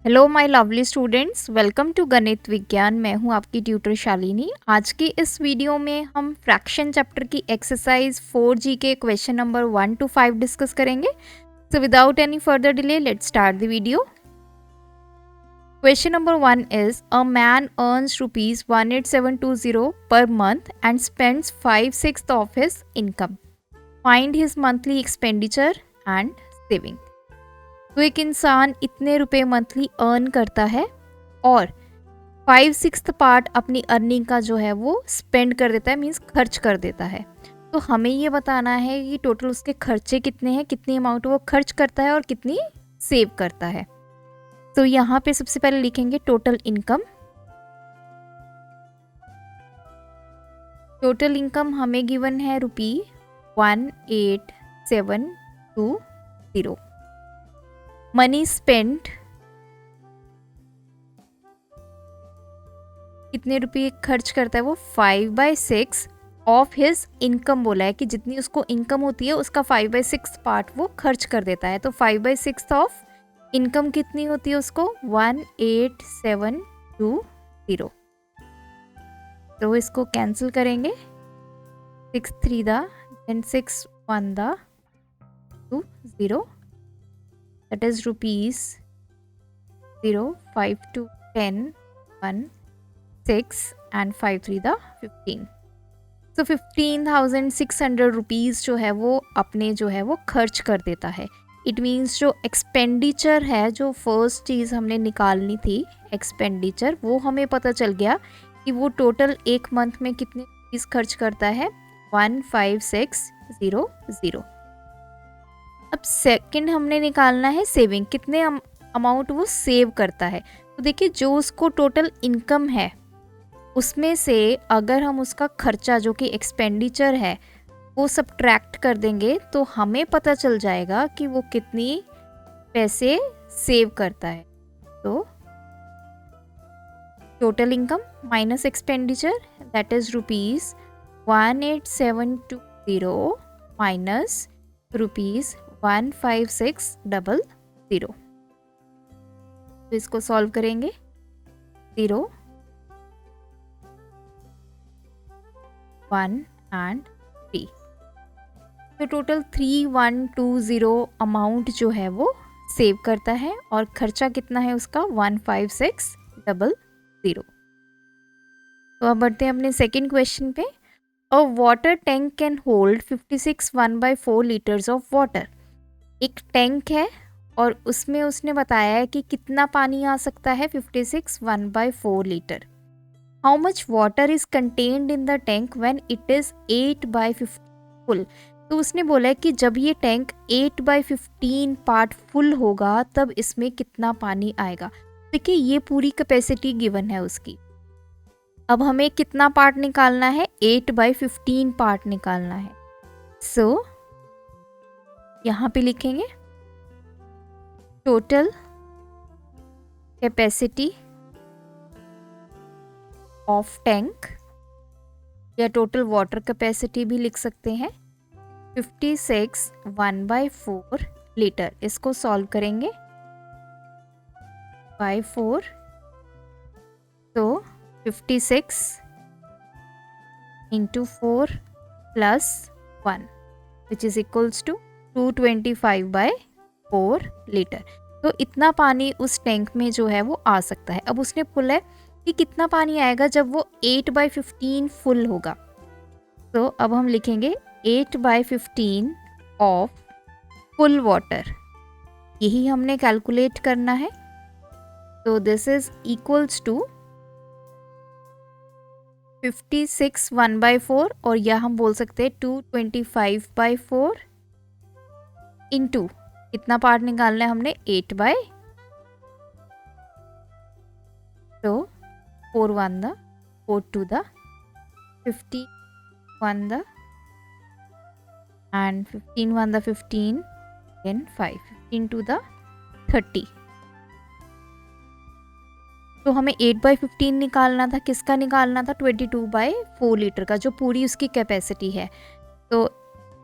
Hello my lovely students, welcome to Ganit Vigyan. मैं हूं आपकी ट्यूटर शालिनी। आज की इस वीडियो में हम फ्रैक्शन चैप्टर की एक्सरसाइज 4G के क्वेश्चन नंबर 1 to 5 डिस्कस करेंगे। So without any further delay let's start the video. Question number 1 is a man earns rupees 18720 per month and spends 5/6 of his income. Find his monthly expenditure and saving. तो एक इंसान इतने रुपए monthly earn करता है और 5/6 part अपनी earning का जो है वो स्पेंड कर देता है, मीन्स खर्च कर देता है। तो हमें ये बताना है कि टोटल उसके खर्चे कितने हैं, कितनी अमाउंट वो खर्च करता है और कितनी सेव करता है। तो यहाँ पे सबसे पहले लिखेंगे टोटल इनकम। टोटल इनकम हमें गिवन है ₹18720। मनी स्पेंड, कितने रुपये खर्च करता है वो 5/6 ऑफ हिज इनकम बोला है कि जितनी उसको इनकम होती है उसका 5/6 पार्ट वो खर्च कर देता है। तो 5/6 ऑफ इनकम कितनी होती है उसको 18720। तो इसको कैंसिल करेंगे, 6 3 then 6 1 2 0, that is rupees 0 5 2 10 1 6 and 5 3 15। तो 15,600 रुपीज़ जो है वो अपने जो है वो खर्च कर देता है। इट मीन्स जो एक्सपेंडिचर है, जो फर्स्ट चीज़ हमने निकालनी थी एक्सपेंडिचर, वो हमें पता चल गया कि वो टोटल एक मंथ में कितने रुपीज़ खर्च करता है 15600। अब सेकंड हमने निकालना है सेविंग, कितने अमाउंट वो सेव करता है। तो देखिए जो उसको टोटल इनकम है उसमें से अगर हम उसका खर्चा जो कि एक्सपेंडिचर है वो सब्ट्रैक्ट कर देंगे तो हमें पता चल जाएगा कि वो कितनी पैसे सेव करता है। तो total income minus expenditure, that is rupees 18720 minus rupees 15600। तो इसको सॉल्व करेंगे, 0 1 and 3। तो टोटल 3120 अमाउंट जो है वो सेव करता है और खर्चा कितना है उसका 15600। तो अब बढ़ते हैं अपने सेकंड क्वेश्चन पे। अ water tank can hold 56 1/4 litres of water. एक टैंक है और उसमें उसने बताया है कि कितना पानी आ सकता है 56 1/4 litre. How much water is contained in the tank when it is 8/15 full. तो उसने बोला है कि जब ये टैंक 8/15 पार्ट फुल होगा तब इसमें कितना पानी आएगा। देखिए ये पूरी कैपेसिटी गिवन है उसकी। अब हमें कितना पार्ट निकालना है, 8/15 पार्ट निकालना है। सो यहाँ पे लिखेंगे टोटल कैपेसिटी ऑफ टैंक, या टोटल वाटर कैपेसिटी भी लिख सकते हैं, 56 1/4 लीटर। इसको सॉल्व करेंगे बाय 4, तो 56 into 4 plus 1 which is equals to 225/4 litre. तो इतना पानी उस टैंक में जो है वो आ सकता है। अब उसने बोला है कि कितना पानी आएगा जब वो 8/15 फुल होगा। तो अब हम लिखेंगे 8/15 ऑफ फुल वाटर, यही हमने कैलकुलेट करना है। तो दिस इज इक्वल्स टू 56 1/4 और या हम बोल सकते हैं 225/4 इंटू कितना पार्ट निकालना है हमने 8 तो 4 1 4 2 50 1 and 15 1 15 then 5 15 2 30। तो हमें 8/15 निकालना था, किसका निकालना था 22/4 लीटर का, जो पूरी उसकी कैपेसिटी है। तो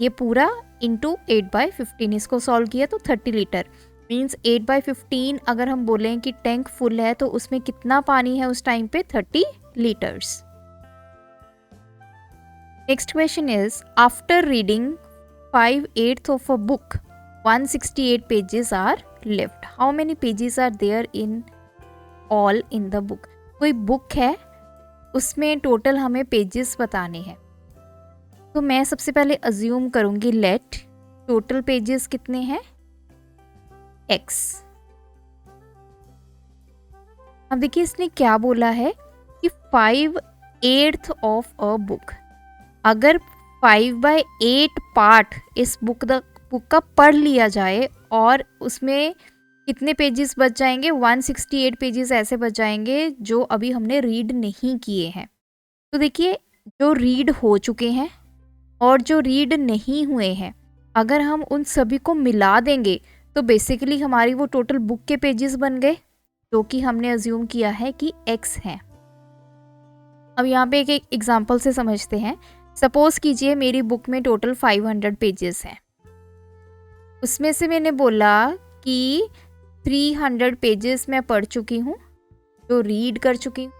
ये पूरा इंटू 8/15, इसको सॉल्व किया तो 30 लीटर। मीन्स 8/15 अगर हम बोलें कि टैंक फुल है तो उसमें कितना पानी है उस टाइम पे 30 litres. Next question is after reading 5/8 of a book 168 pages are left, how many pages are there in all in the book. कोई बुक है उसमें टोटल हमें पेजेस बताने हैं, तो मैं सबसे पहले अज्यूम करूंगी लेट टोटल पेजेस कितने हैं x। अब देखिए इसने क्या बोला है कि 5/8 ऑफ अ बुक, अगर 5/8 पार्ट इस बुक का पढ़ लिया जाए और उसमें कितने पेजेस बच जाएंगे, 168 पेजेस ऐसे बच जाएंगे जो अभी हमने रीड नहीं किए हैं। तो देखिए जो रीड हो चुके हैं और जो रीड नहीं हुए हैं, अगर हम उन सभी को मिला देंगे तो बेसिकली हमारी वो टोटल बुक के पेजेस बन गए, जो कि हमने अज्यूम किया है कि x है। अब यहाँ पे एक एग्जांपल से समझते हैं। सपोज कीजिए मेरी बुक में टोटल 500 पेजेस हैं, उसमें से मैंने बोला कि 300 पेजेस मैं पढ़ चुकी हूँ, जो रीड कर चुकी हूँ,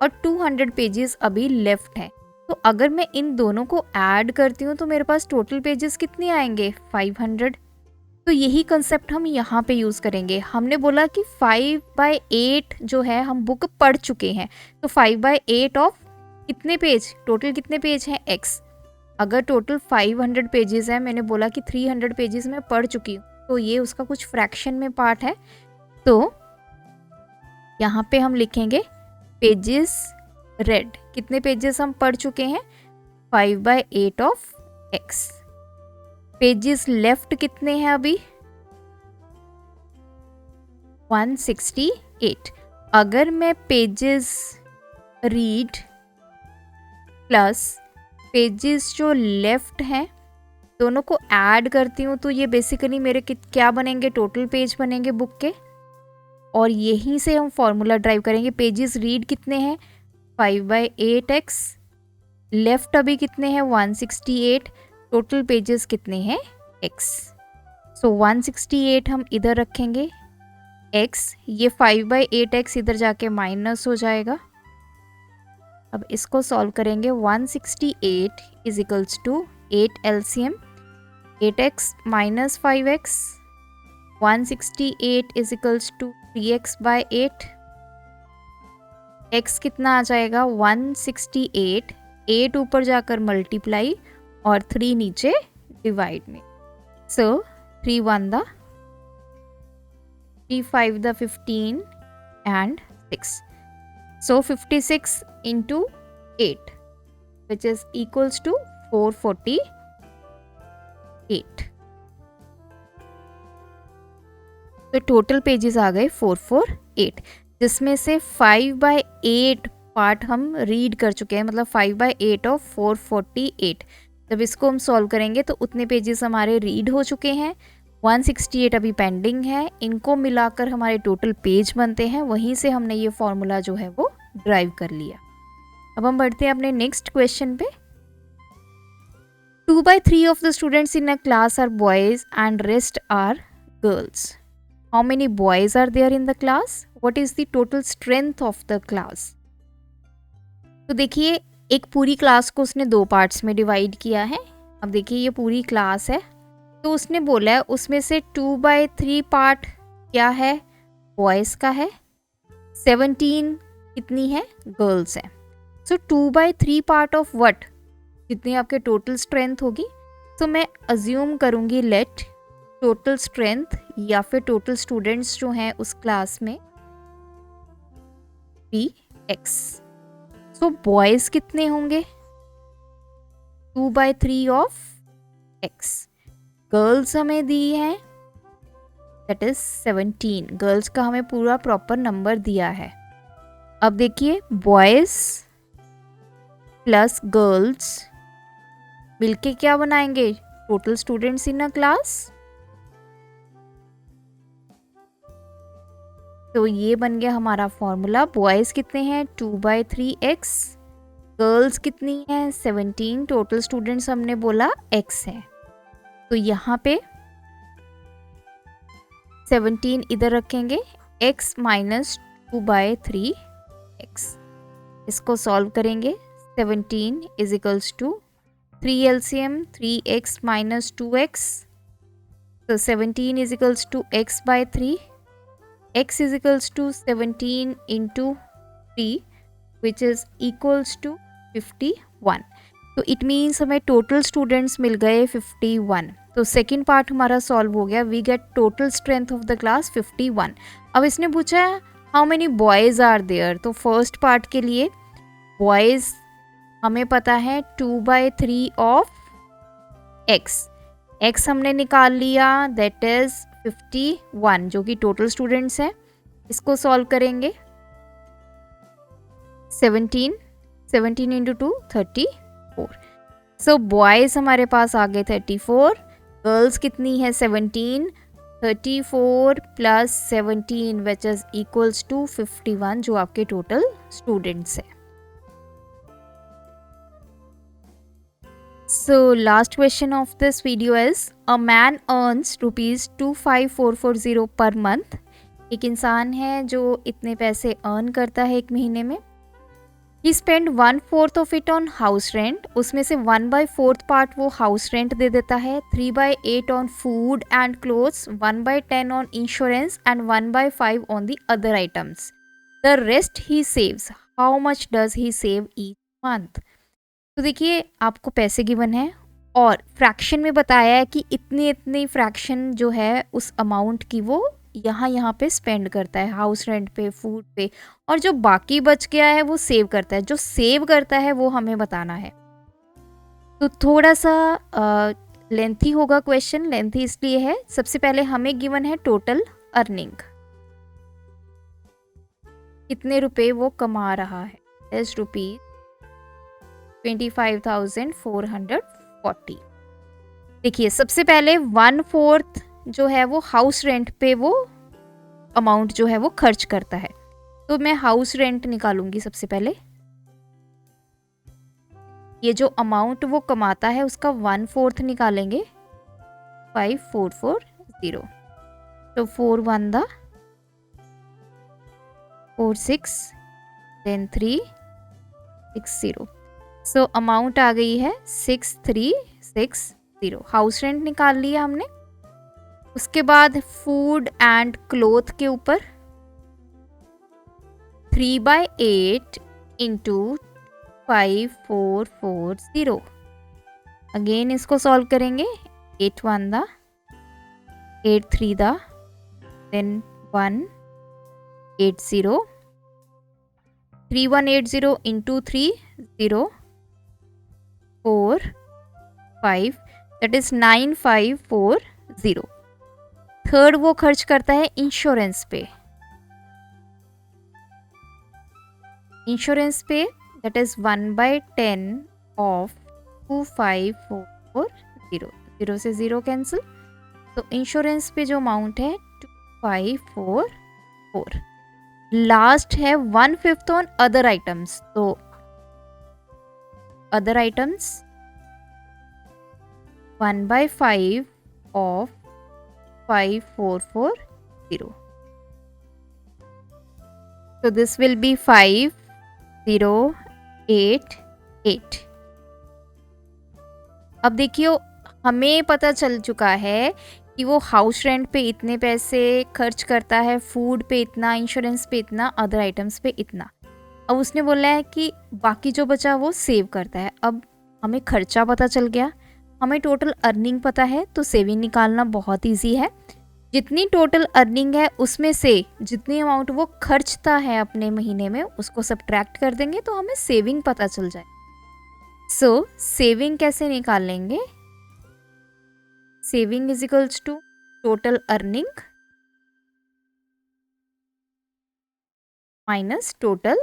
और 200 पेजेस अभी लेफ्ट है। तो अगर मैं इन दोनों को ऐड करती हूँ तो मेरे पास टोटल पेजेस कितने आएंगे, 500। तो यही कंसेप्ट हम यहाँ पे यूज़ करेंगे। हमने बोला कि 5/8 जो है हम बुक पढ़ चुके हैं, तो 5/8 ऑफ कितने पेज, टोटल कितने पेज हैं x। अगर टोटल 500 पेजेस है, मैंने बोला कि 300 पेजेस मैं पढ़ चुकी हूँ, तो ये उसका कुछ फ्रैक्शन में पार्ट है। तो यहाँ पे हम लिखेंगे पेजेस रेड, कितने पेजेस हम पढ़ चुके हैं, 5/8 ऑफ x। पेजेस लेफ्ट कितने हैं अभी, 168। अगर मैं पेजेस रीड प्लस पेजेस जो लेफ्ट हैं दोनों को ऐड करती हूँ तो ये बेसिकली मेरे क्या बनेंगे, टोटल पेज बनेंगे बुक के। और यहीं से हम फॉर्मूला ड्राइव करेंगे। पेजेस रीड कितने हैं, 5/8x, लेफ्ट अभी कितने हैं, 168, टोटल पेजेस कितने हैं, x। सो 168 हम इधर रखेंगे x, ये 5/8x इधर जाके माइनस हो जाएगा। अब इसको सॉल्व करेंगे। 168 is equals to 8 LCM, 8x minus 5x, 168 is equals to 3x/8, x कितना आ जाएगा, 168, 8 ऊपर जाकर मल्टीप्लाई और 3 नीचे डिवाइड में। सो 3 1 the 3 5 the 15 and 6. So 56 into 8 which is equals to 448. तो टोटल पेजेस आ गए 448, जिसमें से 5/8 पार्ट हम रीड कर चुके हैं, मतलब 5/8 ऑफ 448। जब इसको हम सॉल्व करेंगे तो उतने पेजेस हमारे रीड हो चुके हैं, 168 अभी पेंडिंग है, इनको मिलाकर हमारे टोटल पेज बनते हैं। वहीं से हमने ये फॉर्मूला जो है वो ड्राइव कर लिया। अब हम बढ़ते हैं अपने नेक्स्ट क्वेश्चन पे। 2/3 of the students in a class are boys and rest are girls. How many boys are there in the class? What is the total strength of the class? तो देखिए एक पूरी क्लास को उसने 2 parts में divide किया है। अब देखिए ये पूरी क्लास है, तो उसने बोला है उसमें से 2/3 पार्ट क्या है, बॉयज़ का है, 17 कितनी है, गर्ल्स है। सो 2/3 पार्ट ऑफ व्हाट, जितनी आपके टोटल स्ट्रेंथ होगी। तो मैं अज्यूम करूँगी लेट टोटल स्ट्रेंथ या फिर टोटल स्टूडेंट्स जो हैं उस क्लास में बी x। सो बॉयज़ कितने होंगे, 2/3 ऑफ x। गर्ल्स हमें दी है दैट इज 17, गर्ल्स का हमें पूरा प्रॉपर नंबर दिया है। अब देखिए बॉयज़ प्लस गर्ल्स मिलके क्या बनाएंगे, total students in a class. तो ये बन गया हमारा फॉर्मूला। बॉयज़ कितने हैं 2/3x, गर्ल्स कितनी हैं 17, टोटल स्टूडेंट्स हमने बोला x है। तो यहाँ पे 17 इधर रखेंगे, x माइनस 2/3x। इसको सॉल्व करेंगे। 17 is equals to 3 LCM 3x minus 2x, तो 17 is equals to x/3, x is equals to 17 into 3 which is equals to 51। तो इट मीन्स हमें टोटल स्टूडेंट्स मिल गए 51। तो सेकेंड पार्ट हमारा सॉल्व हो गया। We get total strength of the class 51। अब इसने पूछा है how many boys are there. तो फर्स्ट पार्ट के लिए बॉयज़ हमें पता है 2/3 ऑफ x हमने निकाल लिया, दैट इज 51 जो कि टोटल स्टूडेंट्स हैं। इसको सॉल्व करेंगे। 17 इंटू 2 34। सो बॉयज़ हमारे पास आ गए 34, गर्ल्स कितनी है 17, 34 plus 17 which is equals to 51 जो आपके टोटल स्टूडेंट्स है। So last question of this video is a man earns ₹25440 per month। एक इंसान है जो इतने पैसे अर्न करता है एक महीने में। He spend 1/4 of it on house rent, उसमें से 1/4 पार्ट वो हाउस रेंट दे देता है, 3/8 on food and clothes, 1/10 on insurance and 1/5 on the other items. The rest he saves. How much does he save each month? तो देखिए आपको पैसे given है और फ्रैक्शन में बताया है कि इतनी इतनी फ्रैक्शन जो है उस अमाउंट की वो यहाँ पे स्पेंड करता है, हाउस रेंट पे, फूड पे, और जो बाकी बच गया है वो सेव करता है। जो सेव करता है वो हमें बताना है। तो थोड़ा सा लेंथी होगा क्वेश्चन। लेंथी इसलिए है, सबसे पहले हमें गिवन है टोटल अर्निंग, कितने रुपए वो कमा रहा है, इज रुपीज 25,440। देखिए सबसे पहले 1/4 जो है वो हाउस रेंट पे वो अमाउंट जो है वो खर्च करता है। तो मैं हाउस रेंट निकालूंगी सबसे पहले। ये जो अमाउंट वो कमाता है उसका 1/4 निकालेंगे, 5440। तो 4 1 4 6 then 3 6 0। सो अमाउंट आ गई है 6360। हाउस रेंट निकाल लिया हमने। उसके बाद फूड एंड क्लोथ के ऊपर 3/8 इंटू 5440। अगेन इसको सॉल्व करेंगे। 8 1 दा, 8 3 दा, then 1 8 0, 3180 into 3 0 4 5, that is 9540। Third वो खर्च करता है इंश्योरेंस पे। इंश्योरेंस पे दैट इज 1/10 ऑफ 2540। 0 से 0 कैंसिल। तो इंश्योरेंस पे जो अमाउंट है 2544। लास्ट है 1/5 ऑन अदर आइटम्स। तो other items 1/5 of 5440। So this will be 5088। अब देखिए हमें पता चल चुका है कि वो हाउस रेंट पे इतने पैसे खर्च करता है, फूड पे इतना, इंश्योरेंस पे इतना, अदर आइटम्स पे इतना। अब उसने बोला है कि बाकी जो बचा वो सेव करता है। अब हमें खर्चा पता चल गया, हमें टोटल अर्निंग पता है, तो सेविंग निकालना बहुत इजी है। जितनी टोटल अर्निंग है उसमें से जितनी अमाउंट वो खर्चता है अपने महीने में उसको सब्ट्रैक्ट कर देंगे तो हमें सेविंग पता चल जाए। सो सेविंग कैसे निकालेंगे? Saving is equals to total earning minus total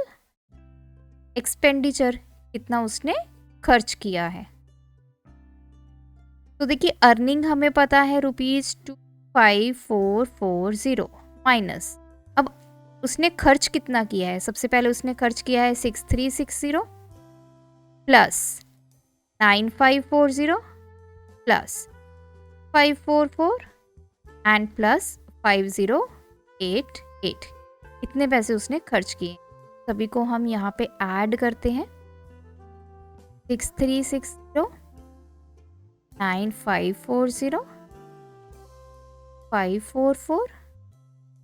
expenditure, कितना उसने खर्च किया है। तो देखिए अर्निंग हमें पता है ₹5440 माइनस, अब उसने खर्च कितना किया है? सबसे पहले उसने खर्च किया है 6360 प्लस 9540 प्लस 544 एंड प्लस 5088 इतने पैसे उसने खर्च किए। सभी को हम यहाँ पे ऐड करते हैं। 6360 9540 544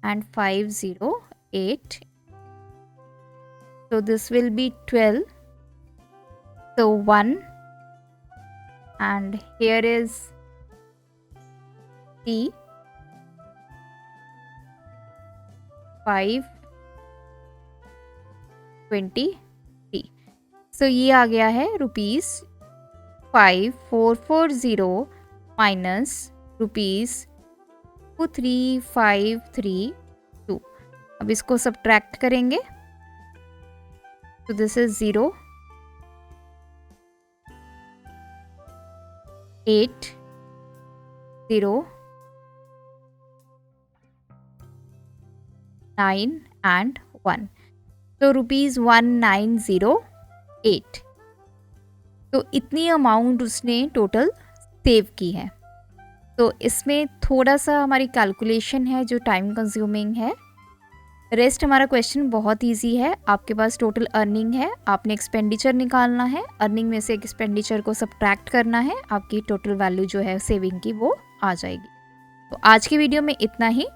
and 508. So this will be 12. So 1 and here is T 520। सो ये आ गया है ₹5440 माइनस ₹2352। अब इसको सब्ट्रैक्ट करेंगे तो दिस इज 0 8 0 9 and 1। तो ₹1908। तो इतनी अमाउंट उसने टोटल सेव की है। तो इसमें थोड़ा सा हमारी कैलकुलेशन है जो टाइम कंज्यूमिंग है। रेस्ट हमारा क्वेश्चन बहुत इजी है। आपके पास टोटल अर्निंग है, आपने एक्सपेंडिचर निकालना है, अर्निंग में से एक्सपेंडिचर को सब्ट्रैक्ट करना है, आपकी टोटल वैल्यू जो है सेविंग की वो आ जाएगी। तो आज की वीडियो में इतना ही।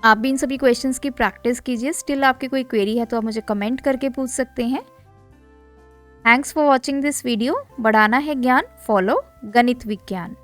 आप भी इन सभी क्वेश्चंस की प्रैक्टिस कीजिए। स्टिल आपकी कोई क्वेरी है तो आप मुझे कमेंट करके पूछ सकते हैं। Thanks for watching this video. बढ़ाना है ज्ञान, फॉलो गणित विज्ञान।